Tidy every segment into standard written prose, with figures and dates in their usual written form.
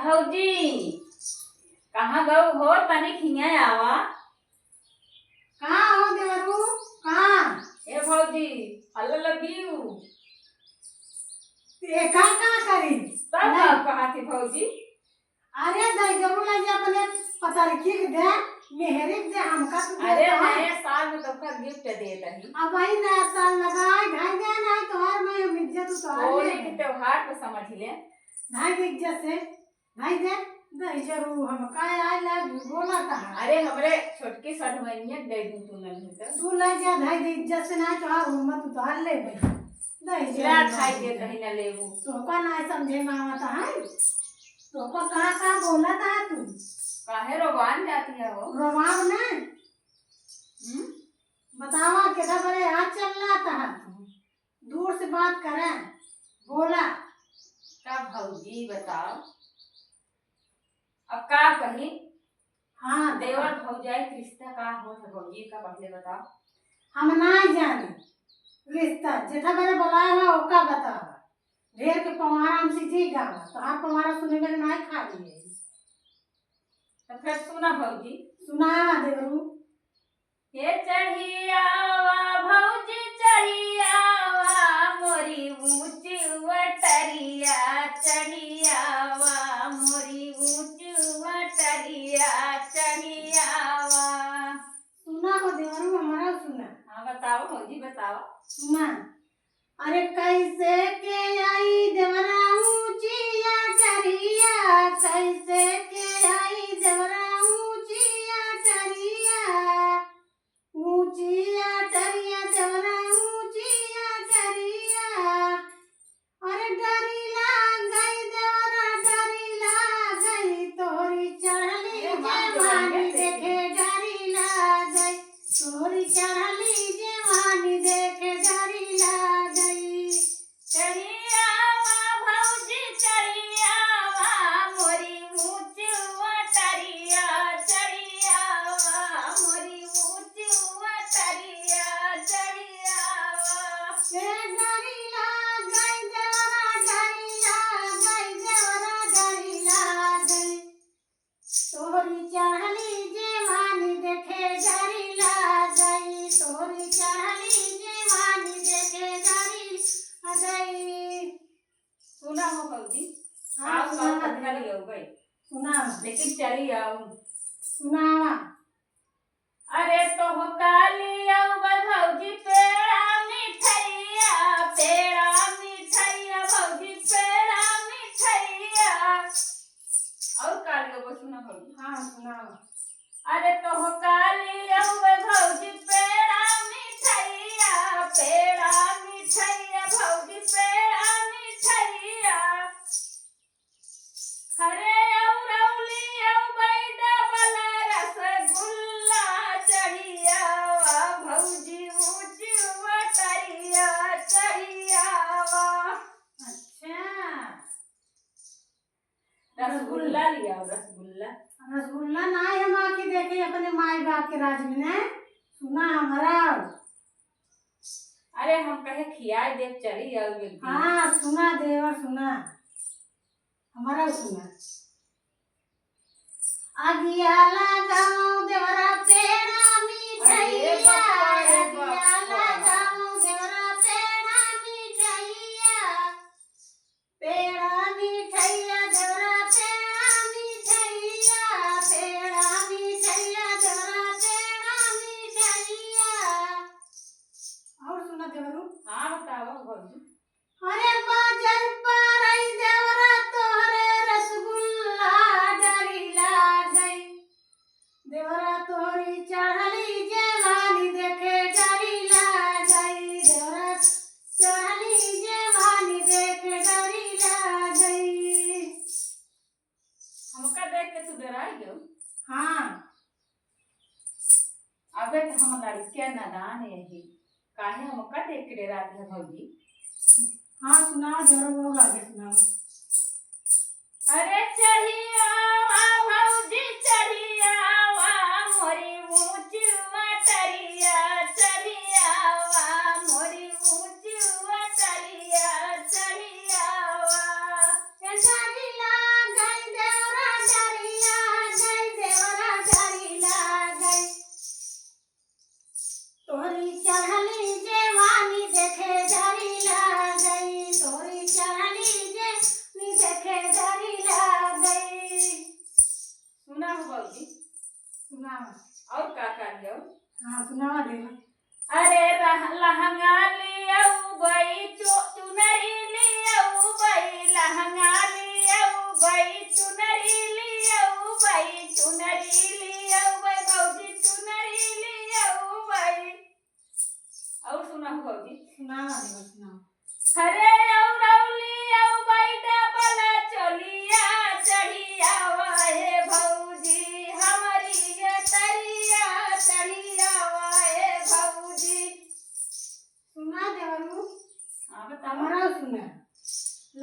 भौजी कहाँ गऊ हो? तनी खिया आवा। कहाँ हो देवरू? कहाँ? ए भौजी हल्ला लगियू ते का करी? तब आप कहाँ थी भौजी? अरे दई जरूर लगे अपने पता रखी दे मेहरे दे हमका तो अरे नए साल में तोका गिफ्ट दे दही। अब वही नया साल लगाए ढाई दे ना तोहार में इज्जत तोहार होली के त्योहार पे समझ ले ढाई दे इज्जत से ढाई दे दई जरूर हमका आई लव यू बोला था। अरे हमरे छोटकी सढ़वैया दे दूं तू नहीं तो तू ले जा ढाई दे इज्जत से ना तोहार हिम्मत तोहार ले भाई दई ला जरूर खाई दे कहीं ना लेबू। तो का ना समझे में आवता है तो को कहां बोला था तू? काहे रोवान जाती है वो? रोवाब ना बतावा किधर बड़े हाथ चल रहा था दूर से बात करें बोला का भौजी बताओ अब का कही? हाँ देवर भौजाई के रिश्ता का हो था भौजी का पहले बताओ। हम नहीं जाने रिश्ता जेठा बड़े बुलाया है ओका बतावा ढेर के पवारा हमसे जी गावा तो आप पवारा सुने में नहीं खा लिए तो फिर सुना भौजी सुना देवरू ये चढ़ियावा भौजी चढ़ियावा मोरी ऊंची वटरिया चढ़ियावा मोरी ऊंची वटरिया चढ़ियावा। सुना हो देवरू हमारा सुना। हाँ बताओ भौजी बताओ। सुना अरे कैसे के आई देवरा ऊंचिया चढ़िया कैसे के आई देवरा ऊंचिया चढ़िया ऊंचिया चढ़िया देवरा ऊंचिया चढ़िया अरे डरी लाग गई देवरा डरी लाग गई तोरी चढ़ली जवानी देखे डरी लाग गई तोरी चढ़ली जवानी देखे डरी लाग गई चढ़ियावा भौजी चढ़ियावा मोरी ऊंची वटरिया चढ़ियावा मोरी ऊंची वटरिया चढ़ियावा। डरी लाग गई देवरा डरी लाग गई देवरा डरी लाग गई तोरी चढ़ली जवानी देखे डरी लाग गई तोरी चढ़ली जवानी देखे डरी लाग गई। सुना हो भौजी हाँ, आप सुना। पत्थर हो गई सुना लेकिन चली आओ। सुनावा अरे तो हो काली आओ भौजी पेड़ा मिठैया भौजी पेड़ा मिठैया और काली आओ सुना भौजी। हाँ सुनावा अरे तो हो काली आओ भौजी पेड़ा मिठैया भौजी पेड़ा मिठैया हरे औरौली औ बैडा वाला रसगुल्ला चढ़ियावा भौजी ऊंची वटरिया चढ़ियावा। अच्छा रसगुल्ला लिया रसगुल्ला। रसगुल्ला ना हम आके देखे अपने माई बाप के राज में ने सुना हमारा। अरे हम कहे खियाए देख चली आओ बिल्कुल। हाँ सुना देवर सुना हमारा सुना अगिया लगाओ देवरा पेड़ा मिठैया अगिया लगाओ देवरा पेड़ा मिठैया देवरा पेड़ा मिठैया देवरा पेड़ा मिठैया। और सुना देवरू। हाँ बताओ भौजी। अरे बाजार पर आई देवरा तोहरे रसगुल्ला डरी लाग गई देवरा तोरी चढ़ली जवानी देखे डरी लाग गई देवरा चढ़ली जवानी देखे डरी लाग गई। हमका देख के तू डराई गयो? हाँ अबे तो हम लड़कियां नादान है ही काहे हमका देख के डराती है भौजी? हाँ सुनाओ जरूर आगे सुनाओ। अरे चढ़ियावा भौजी चढ़ियावा मोरी ऊंची वटरिया चढ़ियावा मोरी ऊंची वटरिया चढ़ियावा। डरी लाग गई देवरा सुनावा। और का लियो? हाँ सुनावा देवा। अरे लहंगा लियो बई चुनरी लियो बई लहंगा लियो बई चुनरी लियो बई चुनरी लियो बई भौजी चुनरी लियो बई। और सुना भौजी। सुनावा देवा सुनावा। हरे औरौलियो बई डबल चलिया चढ़िया वाहे भौजी हमारी ये तरिया चढ़िया वाहे भौजी। सुना देवरू। हाँ बताओ। हमारा सुना।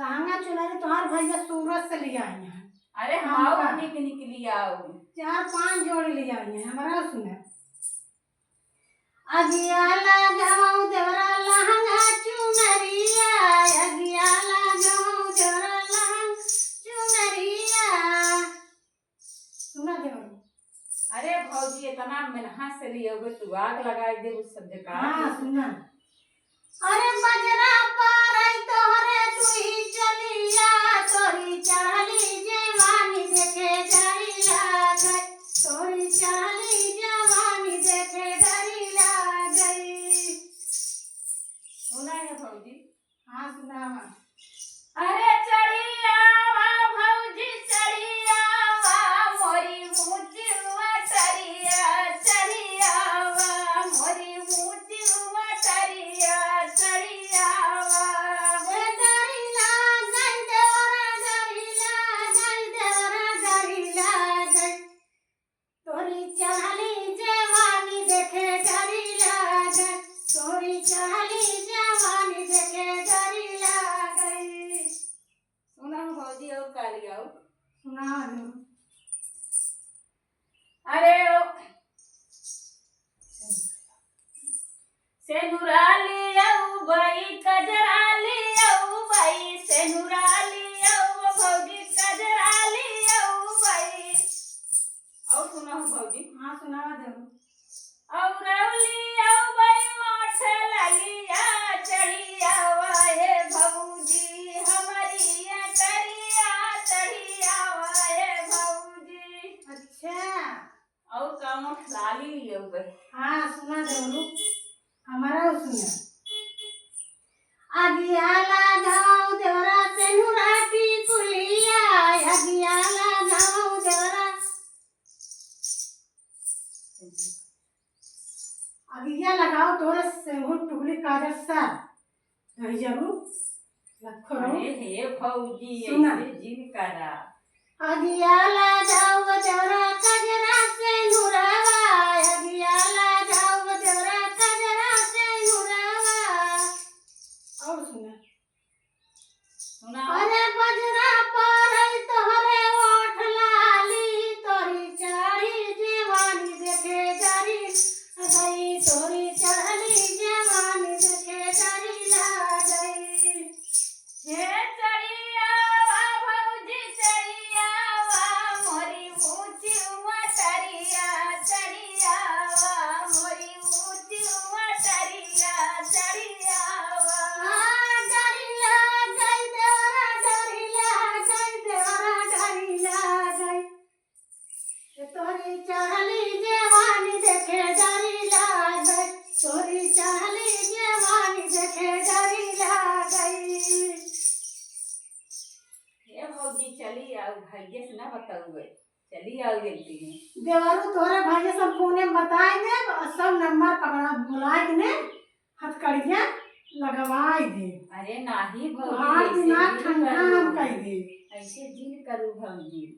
लहंगा चुनरी तुम्हार भैया सूरत से ले आई हैं। अरे हाँ निकली आओ। 4-5 जोड़ी ले आई हैं। हमारा सुना। अगियाला गाँव देवरा लहंगा चुनरिया अगियाला गाँव देवरा लहंगा चुनरिया। सुना देवरू। अरे भौजी इतना मेहनत से लियो तू आग लगाई दे उस सब जगह। हाँ सुना। अरे बजरा पारई तोहरे तुही चलिया तोरी चढ़ली जवानी देखे डरी लागई तोरी चढ़ली जवानी देखे डरी लागई। सुना है भौजी। हाँ सुनावा। अरे चढ़ियावा भौजी चढ़ियावा मोरी ऊंची टरिया चढ़ियावा मोरी ऊंची टरिया चढ़ियावा। ए डरी लागई देवरा डरी लागई देवरा डरी लागई तोरी चढ़ली जवानी देखे डरी लागई तोरी चढ़ली जवानी देखे डरी लागई। सुना भौजी और का लियो। सुना दो। अरे सेनुरा लियो बई कजरा लियो बई सेनुरा लियो भौजी कजरा लियो बई। और सुना भौजी। हाँ सुनावा दो। और लियो बई मोठ ललिया चढ़िया वाहे भौजी हमारी टरिया चढ़िया वाहे भौजी। अच्छा। और का मोठ लाली लियो बई। हाँ सुना दो। हमारा सुना। अगियाला गाँव देवरा सेनुराटी कुलिया अगियाला गाँव देवरा अगिया लगाओ तोरे सेहू टुकली काजर सा रही जरू लखरो। अरे हे भौजी सुना। ऐसे जिन करा। अगियाला गाँव देवरा कजरा सेनुरावा अगियाला गाँव देवरा कजरा सेनुरावा। और सुना। सुना। अरे बजरा पारई तोहरे ओठ लाली तोरी चढ़ी जवानी देखे डरी गई तोरी चढ़ली जवानी देखे डरी लागई। हे चढ़ियावा भौजी चढ़ियावा मोरी ऊंची टरिया चढ़ियावा मोरी ऊंची टरिया चढ़ियावा। डरी लागई देवरा डरी लागई देवरा डरी लागई तोरी चढ़ली जवानी देखे डरी लागई तोरी चढ़ली जवानी देखे डरी लागई। हे भौजी चली आओ भाग्य से ना बताऊए चली आओ जल्दी में। देवरू तोरे भाई सब फोने में बताए दे सब नंबर पकड़ा बुलाए के ने हथकड़िया लगवाई दे। अरे नाही हाथ भौजी दिमाग ठंडा हम कह दे। ऐसे जिन करू भौजी।